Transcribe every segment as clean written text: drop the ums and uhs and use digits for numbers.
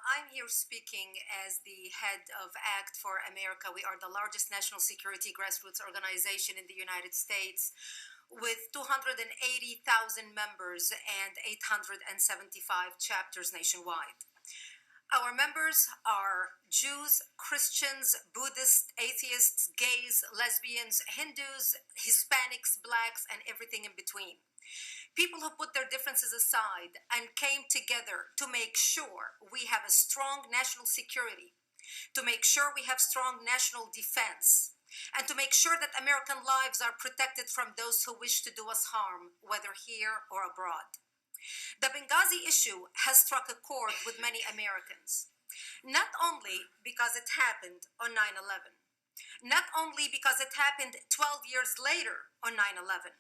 I'm here speaking as the head of ACT for America. We are the largest national security grassroots organization in the United States with 280,000 members and 875 chapters nationwide. Our members are Jews, Christians, Buddhists, atheists, gays, lesbians, Hindus, Hispanics, blacks, and everything in between. People who put their differences aside and came together to make sure we have a strong national security, to make sure we have strong national defense, and to make sure that American lives are protected from those who wish to do us harm, whether here or abroad. The Benghazi issue has struck a chord with many Americans, not only because it happened on 9/11, not only because it happened 12 years later on 9/11,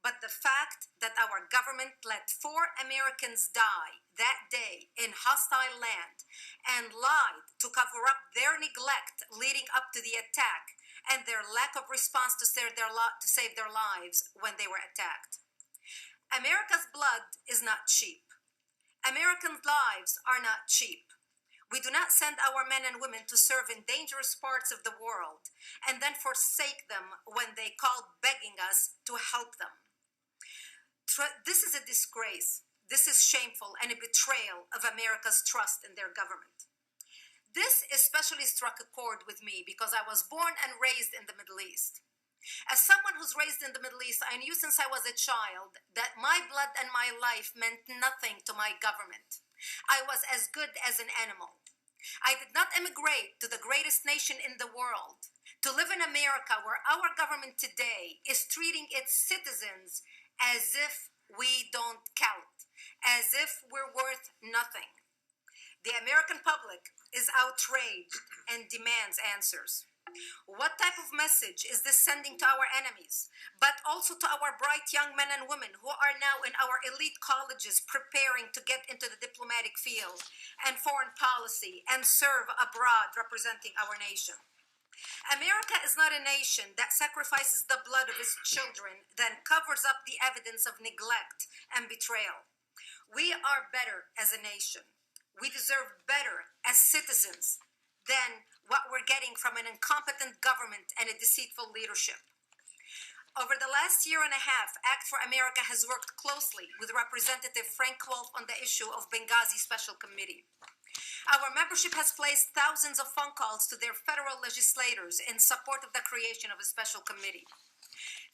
but the fact that our government let 4 Americans die that day in hostile land and lied to cover up their neglect leading up to the attack and their lack of response to save their lives when they were attacked. America's blood is not cheap. American lives are not cheap. We do not send our men and women to serve in dangerous parts of the world and then forsake them when they call begging us to help them. This is a disgrace. This is shameful and a betrayal of America's trust in their government. This especially struck a chord with me because I was born and raised in the Middle East. As someone who's raised in the Middle East, I knew since I was a child that my blood and my life meant nothing to my government. I was as good as an animal. I did not immigrate to the greatest nation in the world to live in America where our government today is treating its citizens as if we don't count, as if we're worth nothing. The American public is outraged and demands answers. What type of message is this sending to our enemies, but also to our bright young men and women who are now in our elite colleges preparing to get into the diplomatic field and foreign policy and serve abroad representing our nation? America is not a nation that sacrifices the blood of its children, then covers up the evidence of neglect and betrayal. We are better as a nation. We deserve better as citizens than what we're getting from an incompetent government and a deceitful leadership. Over the last year and a half, ACT for America has worked closely with Representative Frank Wolf on the issue of Benghazi Special Committee. Our membership has placed thousands of phone calls to their federal legislators in support of the creation of a special committee.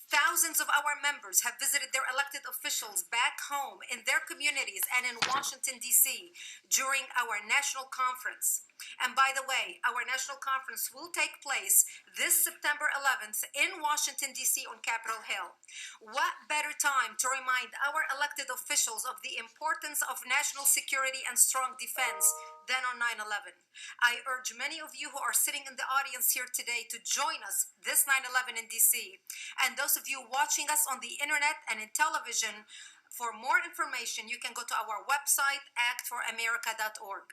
Thousands of our members have visited their elected officials back home in their communities and in Washington, D.C. during our national conference. And by the way, our national conference will take place this September 11th in Washington, D.C. on Capitol Hill. What better time to remind our elected officials of the importance of national security and strong defense than on 9/11. I urge many of you who are sitting in the audience here today to join us this 9/11 in D.C. And those of you watching us on the internet and in television, for more information, you can go to our website, actforamerica.org.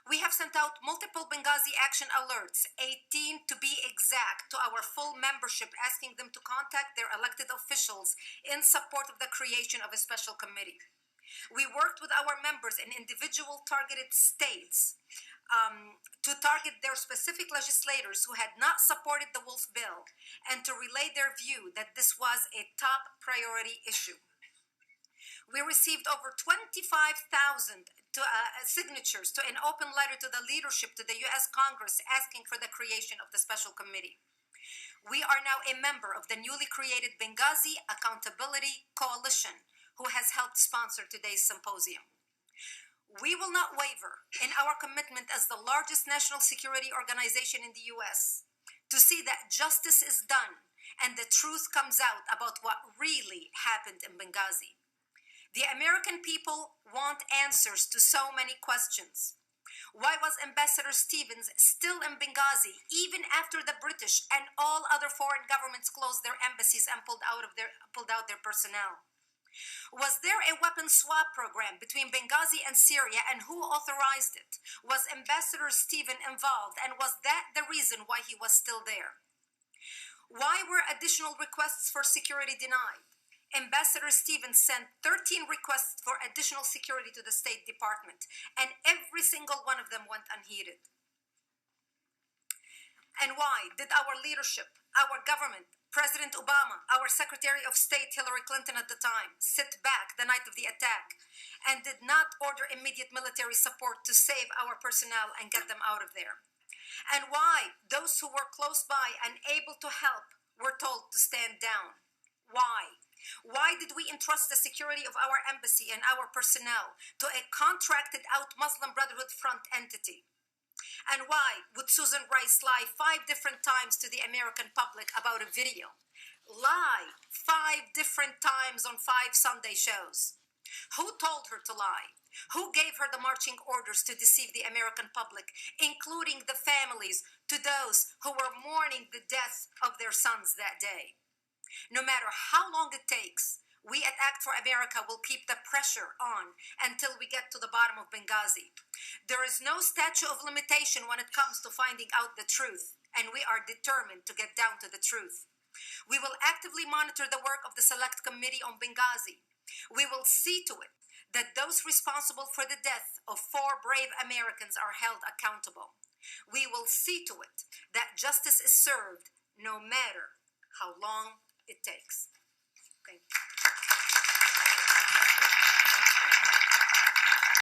We have sent out multiple Benghazi action alerts, 18 to be exact, to our full membership, asking them to contact their elected officials in support of the creation of a special committee. We worked with our members in individual targeted states to target their specific legislators who had not supported the Wolf Bill and to relay their view that this was a top priority issue. We received over 25,000 signatures to an open letter to the leadership to the U.S. Congress asking for the creation of the special committee. We are now a member of the newly created Benghazi Accountability Coalition, who has helped sponsor today's symposium. We will not waver in our commitment as the largest national security organization in the U.S. to see that justice is done and the truth comes out about what really happened in Benghazi. The American people want answers to so many questions. Why was Ambassador Stevens still in Benghazi even after the British and all other foreign governments closed their embassies and pulled out their personnel? Was there a weapon swap program between Benghazi and Syria, and who authorized it? Was Ambassador Stevens involved, and was that the reason why he was still there? Why were additional requests for security denied? Ambassador Stevens sent 13 requests for additional security to the State Department, and every single one of them went unheeded. And why did our leadership, our government, President Obama, our Secretary of State Hillary Clinton at the time, sit back the night of the attack and did not order immediate military support to save our personnel and get them out of there? And why those who were close by and able to help were told to stand down? Why? Why did we entrust the security of our embassy and our personnel to a contracted out Muslim Brotherhood Front entity? And why would Susan Rice lie 5 different times to the American public about a video? Lie 5 different times on 5 Sunday shows. Who told her to lie? Who gave her the marching orders to deceive the American public, including the families to those who were mourning the death of their sons that day? No matter how long it takes, we at Act for America will keep the pressure on until we get to the bottom of Benghazi. There is no statute of limitation when it comes to finding out the truth, and we are determined to get down to the truth. We will actively monitor the work of the Select Committee on Benghazi. We will see to it that those responsible for the death of 4 brave Americans are held accountable. We will see to it that justice is served no matter how long it takes. Thank you.